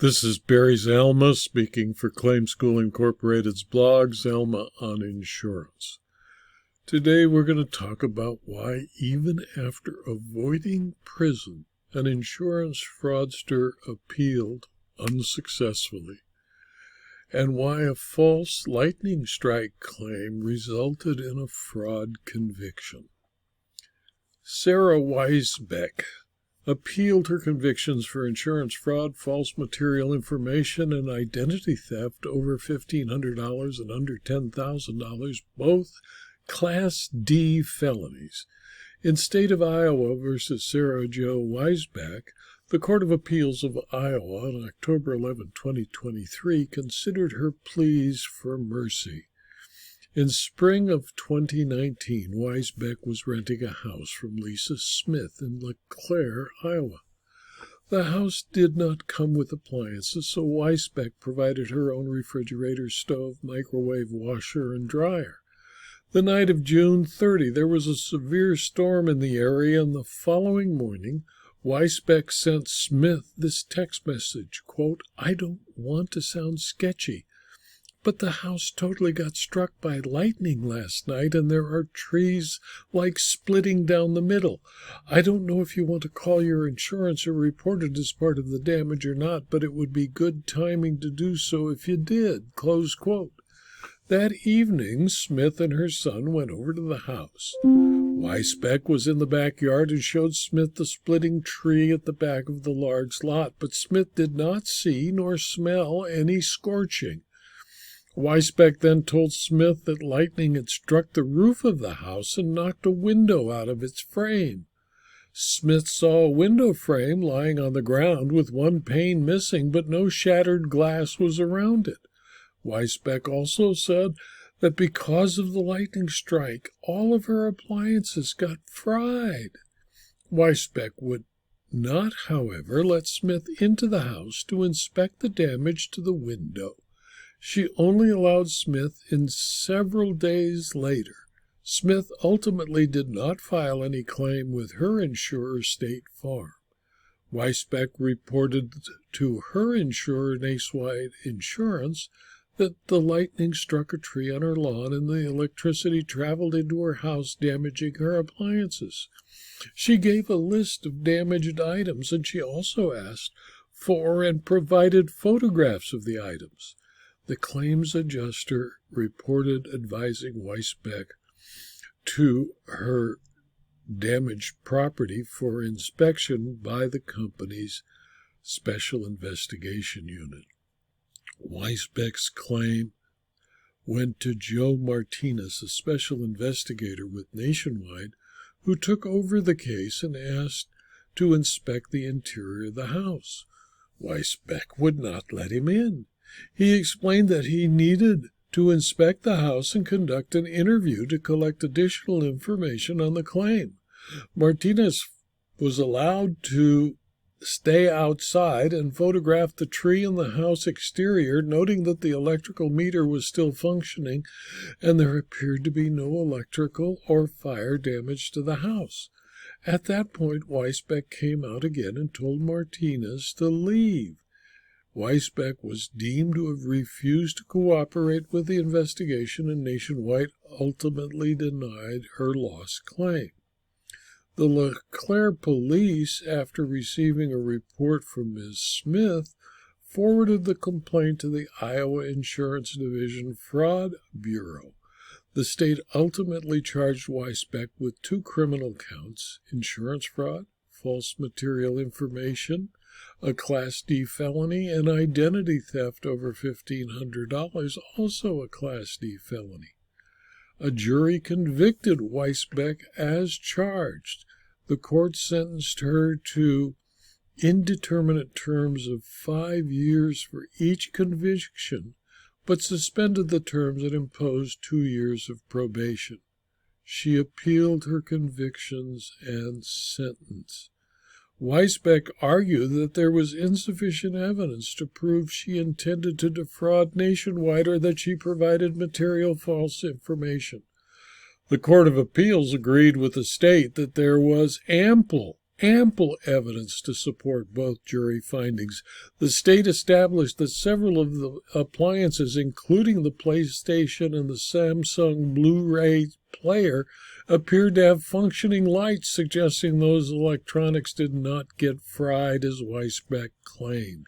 This is Barry Zalma speaking for Claim School Incorporated's blog, Zalma on Insurance. Today we're going to talk about why, even after avoiding prison, an insurance fraudster appealed unsuccessfully, and why a false lightning strike claim resulted in a fraud conviction. Sara Weisbeck appealed her convictions for insurance fraud, false material information, and identity theft over $1,500 and under $10,000, both Class D felonies. In State of Iowa versus Sara Jo Weisbeck, the Court of Appeals of Iowa on October 11, 2023, considered her pleas for mercy. In spring of 2019, Weisbeck was renting a house from Lisa Smith in LeClaire, Iowa. The house did not come with appliances, so Weisbeck provided her own refrigerator, stove, microwave, washer, and dryer. The night of June 30, there was a severe storm in the area, and the following morning, Weisbeck sent Smith this text message, quote, "I don't want to sound sketchy, but the house totally got struck by lightning last night, and there are trees like splitting down the middle. I don't know if you want to call your insurance or report it as part of the damage or not, but it would be good timing to do so if you did." Close quote. That evening, Smith and her son went over to the house. Weisbeck was in the backyard and showed Smith the splitting tree at the back of the large lot, but Smith did not see nor smell any scorching. Weisbeck then told Smith that lightning had struck the roof of the house and knocked a window out of its frame. Smith saw a window frame lying on the ground with one pane missing, but no shattered glass was around it. Weisbeck also said that because of the lightning strike, all of her appliances got fried. Weisbeck would not, however, let Smith into the house to inspect the damage to the window. She only allowed Smith in several days later. Smith ultimately did not file any claim with her insurer, State Farm. Weisbeck reported to her insurer, Nationwide Insurance, that the lightning struck a tree on her lawn and the electricity traveled into her house, damaging her appliances. She gave a list of damaged items, and she also asked for and provided photographs of the items. The claims adjuster reported advising Weisbeck to her damaged property for inspection by the company's Special Investigation Unit. Weisbeck's claim went to Joe Martinez, a special investigator with Nationwide, who took over the case and asked to inspect the interior of the house. Weisbeck would not let him in. He explained that he needed to inspect the house and conduct an interview to collect additional information on the claim. Martinez was allowed to stay outside and photograph the tree in the house exterior, noting that the electrical meter was still functioning and there appeared to be no electrical or fire damage to the house. At that point, Weisbeck came out again and told Martinez to leave. Weisbeck was deemed to have refused to cooperate with the investigation, and Nationwide ultimately denied her lost claim. The LeClaire police, after receiving a report from Ms. Smith, forwarded the complaint to the Iowa Insurance Division Fraud Bureau. The state ultimately charged Weisbeck with 2 criminal counts: insurance fraud, false material information, a Class D felony, and identity theft over $1,500, also a Class D felony. A jury convicted Weisbeck as charged. The court sentenced her to indeterminate terms of 5 years for each conviction, but suspended the terms and imposed 2 years of probation. She appealed her convictions and sentence. Weisbeck argued that there was insufficient evidence to prove she intended to defraud Nationwide or that she provided material false information. The Court of Appeals agreed with the state that there was ample ample evidence to support both jury findings. The state established that several of the appliances, including the PlayStation and the Samsung Blu-ray player, appeared to have functioning lights, suggesting those electronics did not get fried, as Weisbeck claimed.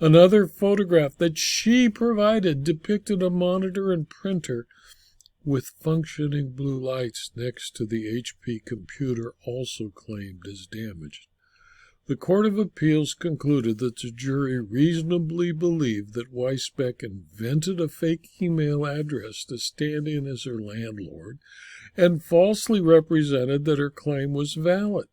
Another photograph that she provided depicted a monitor and printer with functioning blue lights next to the HP computer, also claimed as damaged. The Court of Appeals concluded that the jury reasonably believed that Weisbeck invented a fake email address to stand in as her landlord and falsely represented that her claim was valid.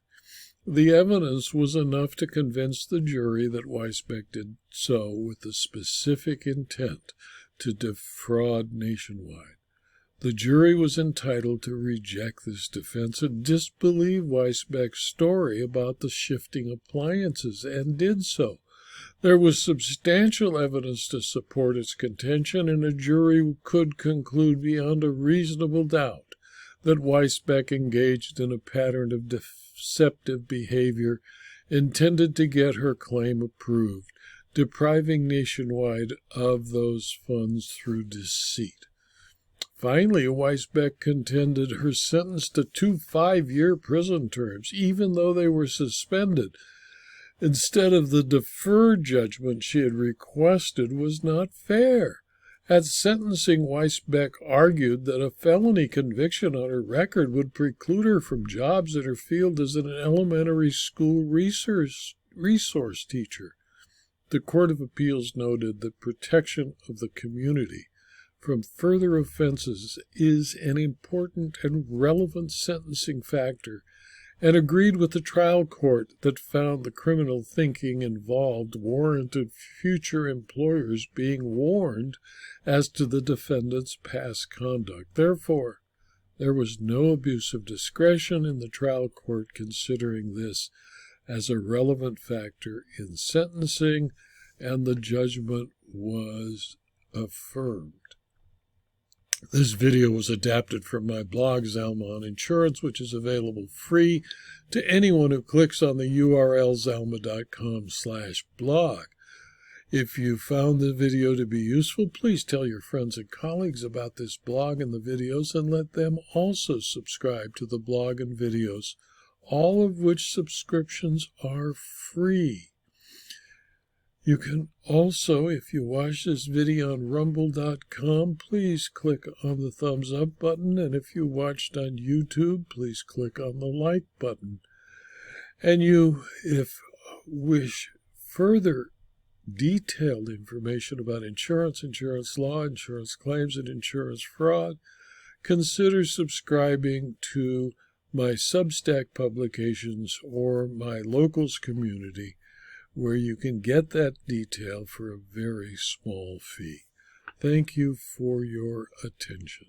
The evidence was enough to convince the jury that Weisbeck did so with the specific intent to defraud Nationwide. The jury was entitled to reject this defense and disbelieve Weisbeck's story about the shifting appliances, and did so. There was substantial evidence to support its contention, and a jury could conclude beyond a reasonable doubt that Weisbeck engaged in a pattern of deceptive behavior intended to get her claim approved, depriving Nationwide of those funds through deceit. Finally, Weisbeck contended her sentence to 2 5-year prison terms, even though they were suspended, instead of the deferred judgment she had requested, was not fair. At sentencing, Weisbeck argued that a felony conviction on her record would preclude her from jobs in her field as an elementary school resource teacher. The Court of Appeals noted that protection of the community from further offenses is an important and relevant sentencing factor, and agreed with the trial court that found the criminal thinking involved warranted future employers being warned as to the defendant's past conduct. Therefore, there was no abuse of discretion in the trial court considering this as a relevant factor in sentencing, and the judgment was affirmed. This video was adapted from my blog, Zalma on Insurance, which is available free to anyone who clicks on the URL zalma.com/blog. If you found the video to be useful, please tell your friends and colleagues about this blog and the videos, and let them also subscribe to the blog and videos, all of which subscriptions are free. You can also, if you watch this video on rumble.com, please click on the thumbs up button. And if you watched on YouTube, please click on the like button. And if wish further detailed information about insurance, insurance law, insurance claims, and insurance fraud, consider subscribing to my Substack publications or my Locals community, where you can get that detail for a very small fee. Thank you for your attention.